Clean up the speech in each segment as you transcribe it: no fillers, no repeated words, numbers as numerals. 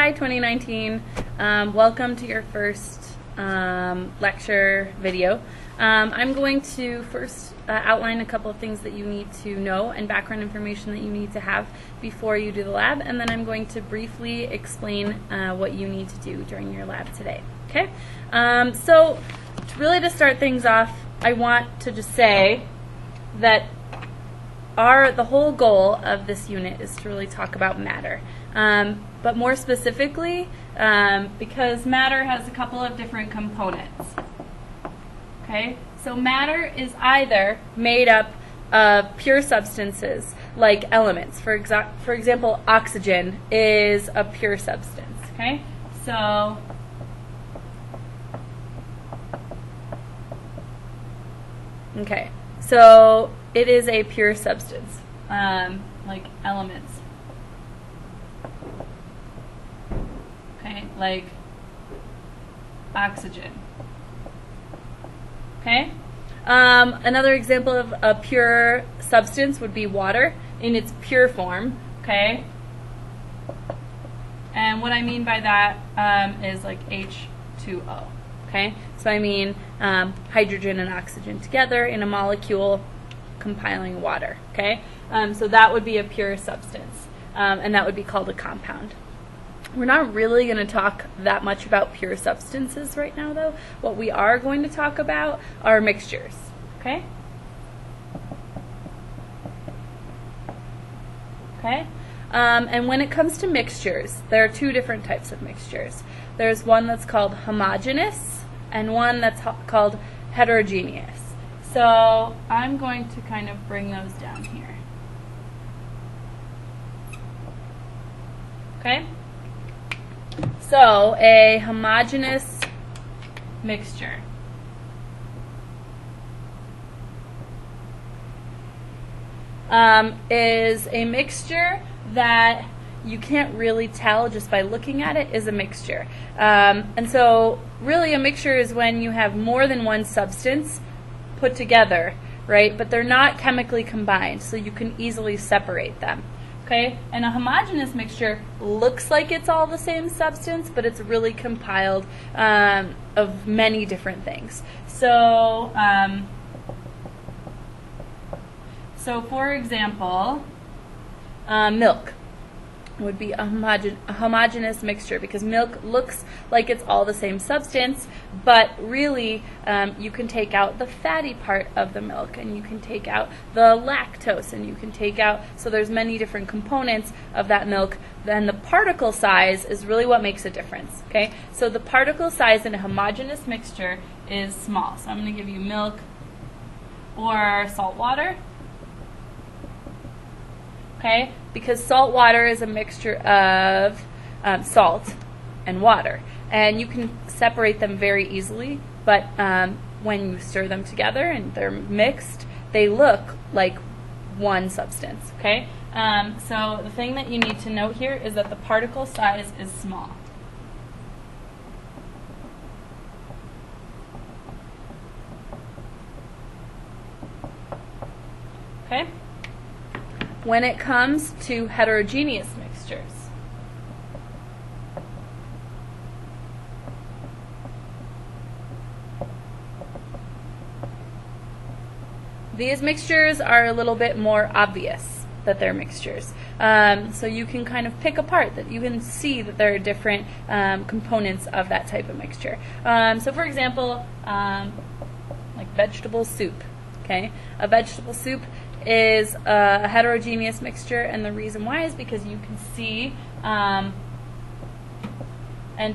Hi 2019, welcome to your first lecture video. I'm going to first outline a couple of things that you need to know and background information that you need to have before you do the lab, and then I'm going to briefly explain what you need to do during your lab today. Okay? So to start things off, I want to just say that the whole goal of this unit is to really talk about matter. But more specifically, because matter has a couple of different components. Okay? So matter is either made up of pure substances, like elements. For example, oxygen is a pure substance. Okay? So it is a pure substance, like elements. Okay, like oxygen. Okay? Another example of a pure substance would be water in its pure form. Okay? And what I mean by that is like H2O. Okay? So I mean hydrogen and oxygen together in a molecule compiling water. Okay? So that would be a pure substance, and that would be called a compound. We're not really going to talk that much about pure substances right now, though. What we are going to talk about are mixtures. Okay? Okay? And when it comes to mixtures, there are two different types of mixtures. There's one that's called homogeneous and one that's called heterogeneous. So I'm going to kind of bring those down here. Okay? So a homogeneous mixture is a mixture that you can't really tell just by looking at it is a mixture. And so really a mixture is when you have more than one substance put together, right? But they're not chemically combined, so you can easily separate them. Okay? And a homogeneous mixture looks like it's all the same substance, but it's really compiled of many different things. So, for example, milk would be a homogeneous mixture because milk looks like it's all the same substance, but really you can take out the fatty part of the milk, and you can take out the lactose, and you can take out, so there's many different components of that milk. Then the particle size is really what makes a difference. Okay, so the particle size in a homogeneous mixture is small. So I'm going to give you milk or salt water. Okay, because salt water is a mixture of salt and water, and you can separate them very easily, but when you stir them together and they're mixed, they look like one substance. Okay, so the thing that you need to note here is that the particle size is small. Okay? When it comes to heterogeneous mixtures, these mixtures are a little bit more obvious that they're mixtures. So you can kind of pick apart, that you can see that there are different components of that type of mixture. So for example, like vegetable soup. Okay? A vegetable soup is a heterogeneous mixture, and the reason why is because you can see and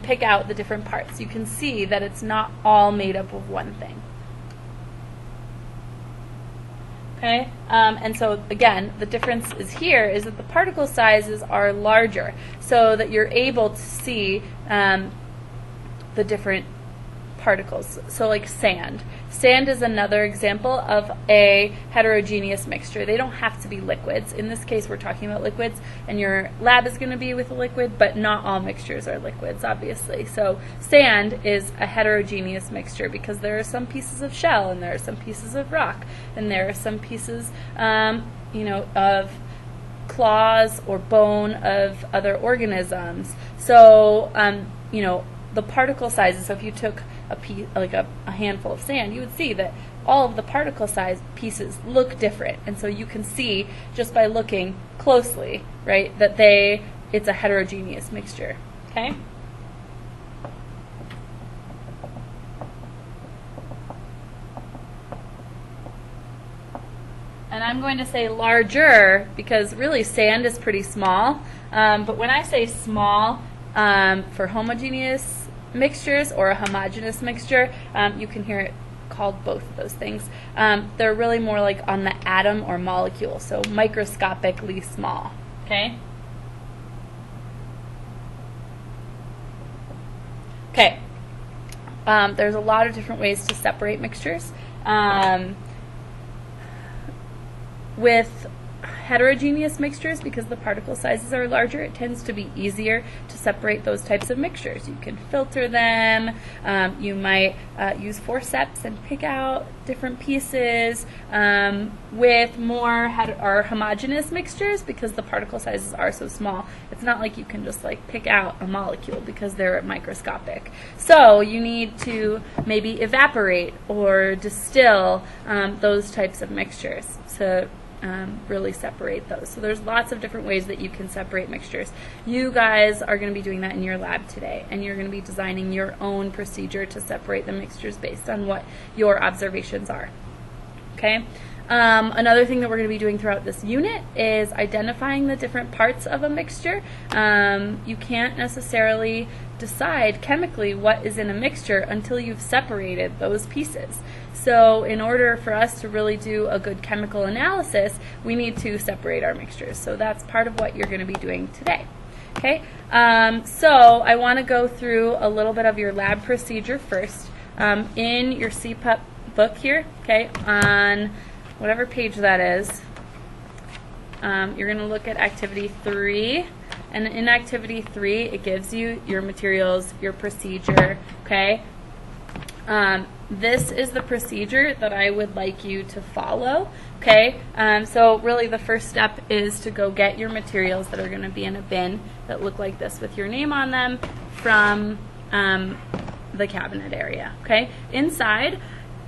pick out the different parts. You can see that it's not all made up of one thing. Okay, and so again, the difference is here is that the particle sizes are larger, so that you're able to see the different particles. So like sand. Sand is another example of a heterogeneous mixture. They don't have to be liquids. In this case, we're talking about liquids, and your lab is going to be with a liquid, but not all mixtures are liquids, obviously. So sand is a heterogeneous mixture because there are some pieces of shell, and there are some pieces of rock, and there are some pieces, of claws or bone of other organisms. So, you know, the particle sizes, so if you took a piece, like a handful of sand, you would see that all of the particle size pieces look different. And so you can see just by looking closely, right, that it's a heterogeneous mixture, okay? And I'm going to say larger because really sand is pretty small. But when I say small for homogeneous mixtures or a homogeneous mixture, you can hear it called both of those things. They're really more like on the atom or molecule, so microscopically small. Okay? Okay. There's a lot of different ways to separate mixtures. With heterogeneous mixtures, because the particle sizes are larger, it tends to be easier to separate those types of mixtures. You can filter them. You might use forceps and pick out different pieces. With more homogeneous mixtures, because the particle sizes are so small, it's not like you can just like pick out a molecule because they're microscopic. So you need to maybe evaporate or distill those types of mixtures to really separate those. So there's lots of different ways that you can separate mixtures. You guys are going to be doing that in your lab today, and you're going to be designing your own procedure to separate the mixtures based on what your observations are. Okay? Another thing that we're going to be doing throughout this unit is identifying the different parts of a mixture. You can't necessarily decide chemically what is in a mixture until you've separated those pieces. So in order for us to really do a good chemical analysis, we need to separate our mixtures. So that's part of what you're going to be doing today. Okay, so I want to go through a little bit of your lab procedure first. In your CPUP book here, okay, on whatever page that is, you're going to look at activity 3. And in activity 3, it gives you your materials, your procedure, okay? This is the procedure that I would like you to follow, okay? So really the first step is to go get your materials that are going to be in a bin that look like this with your name on them from the cabinet area, okay? Inside,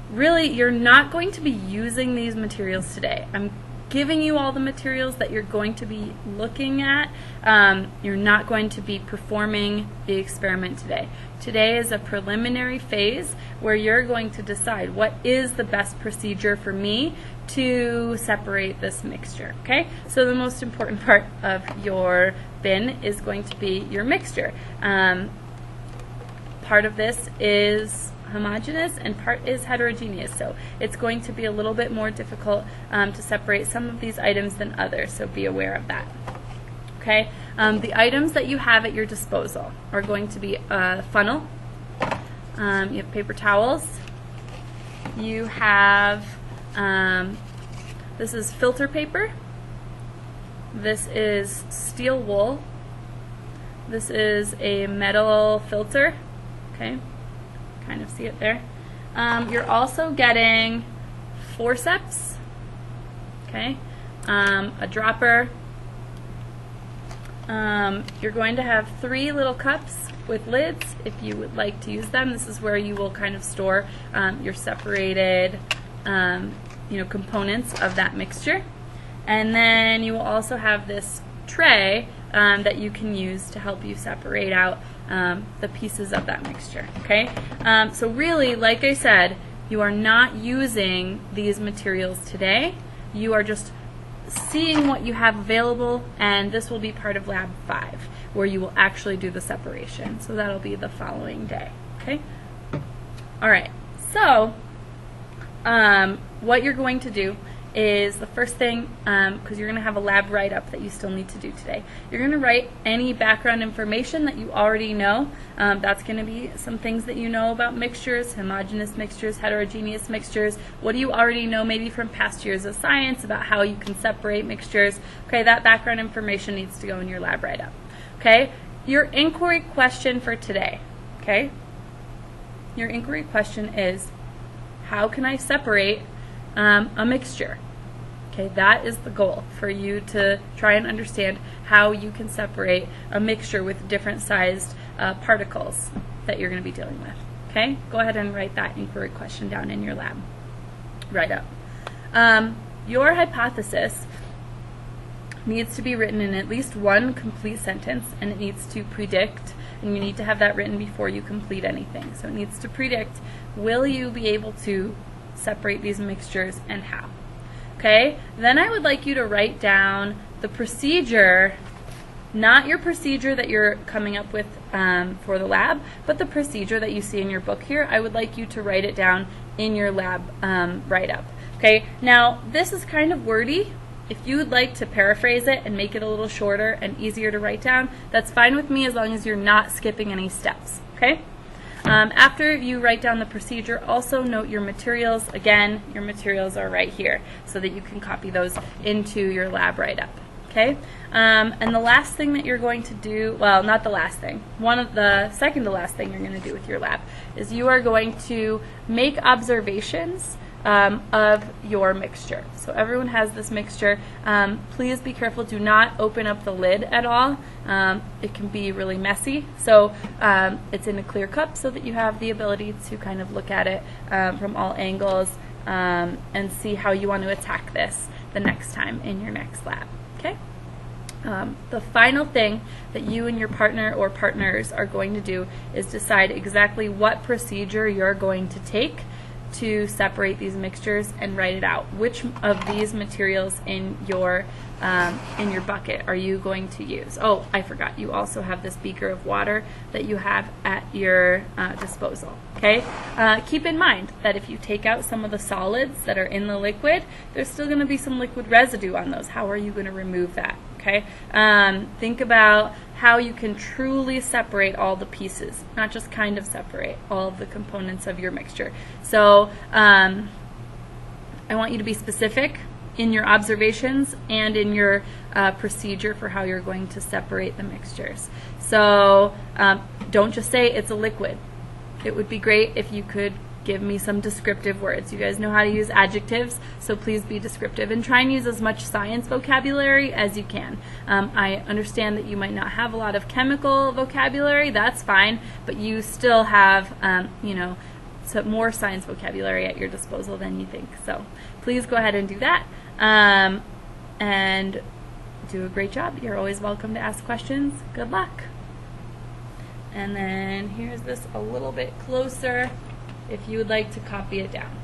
really you're not going to be using these materials today. I'm giving you all the materials that you're going to be looking at. You're not going to be performing the experiment today. Today is a preliminary phase where you're going to decide what is the best procedure for me to separate this mixture, okay? So the most important part of your bin is going to be your mixture. Part of this is homogeneous and part is heterogeneous, so it's going to be a little bit more difficult to separate some of these items than others, so be aware of that. Okay, the items that you have at your disposal are going to be a funnel, you have paper towels, you have, this is filter paper, this is steel wool, this is a metal filter, okay, kind of see it there. You're also getting forceps, okay, a dropper. You're going to have 3 little cups with lids if you would like to use them. This is where you will kind of store your separated components of that mixture. And then you will also have this tray that you can use to help you separate out the pieces of that mixture, okay? So really, like I said, you are not using these materials today. You are just seeing what you have available, and this will be part of Lab 5, where you will actually do the separation. So that'll be the following day, okay? All right, so what you're going to do is the first thing, because you're going to have a lab write-up that you still need to do today. You're going to write any background information that you already know. That's going to be some things that you know about mixtures, homogeneous mixtures, heterogeneous mixtures. What do you already know maybe from past years of science about how you can separate mixtures? Okay, that background information needs to go in your lab write-up. Okay, your inquiry question for today, okay? Your inquiry question is, how can I separate a mixture? Okay, that is the goal, for you to try and understand how you can separate a mixture with different sized particles that you're going to be dealing with. Okay, go ahead and write that inquiry question down in your lab. Write up. Your hypothesis needs to be written in at least one complete sentence, and it needs to predict, and you need to have that written before you complete anything. So it needs to predict, will you be able to separate these mixtures and how? Okay, then I would like you to write down the procedure, not your procedure that you're coming up with for the lab, but the procedure that you see in your book here. I would like you to write it down in your lab write-up. Okay, now this is kind of wordy. If you would like to paraphrase it and make it a little shorter and easier to write down, that's fine with me as long as you're not skipping any steps. Okay? After you write down the procedure, also note your materials. Again, your materials are right here so that you can copy those into your lab write-up. Okay? And the last thing that you're going to do, well, not the last thing, second to last thing you're going to do with your lab is you are going to make observations of your mixture. So everyone has this mixture. Please be careful. Do not open up the lid at all. It can be really messy. So it's in a clear cup so that you have the ability to kind of look at it from all angles and see how you want to attack this the next time in your next lab. Okay? The final thing that you and your partner or partners are going to do is decide exactly what procedure you're going to take to separate these mixtures and write it out. Which of these materials in your bucket are you going to use? Oh, I forgot. You also have this beaker of water that you have at your disposal. Okay? Keep in mind that if you take out some of the solids that are in the liquid, there's still going to be some liquid residue on those. How are you going to remove that? Okay? Think about how you can truly separate all the pieces, not just kind of separate all of the components of your mixture. So I want you to be specific in your observations and in your procedure for how you're going to separate the mixtures. So don't just say it's a liquid. It would be great if you could give me some descriptive words. You guys know how to use adjectives, so please be descriptive and try and use as much science vocabulary as you can. I understand that you might not have a lot of chemical vocabulary. That's fine, but you still have, some more science vocabulary at your disposal than you think. So please go ahead and do that, and do a great job. You're always welcome to ask questions. Good luck. And then here's this a little bit closer if you would like to copy it down.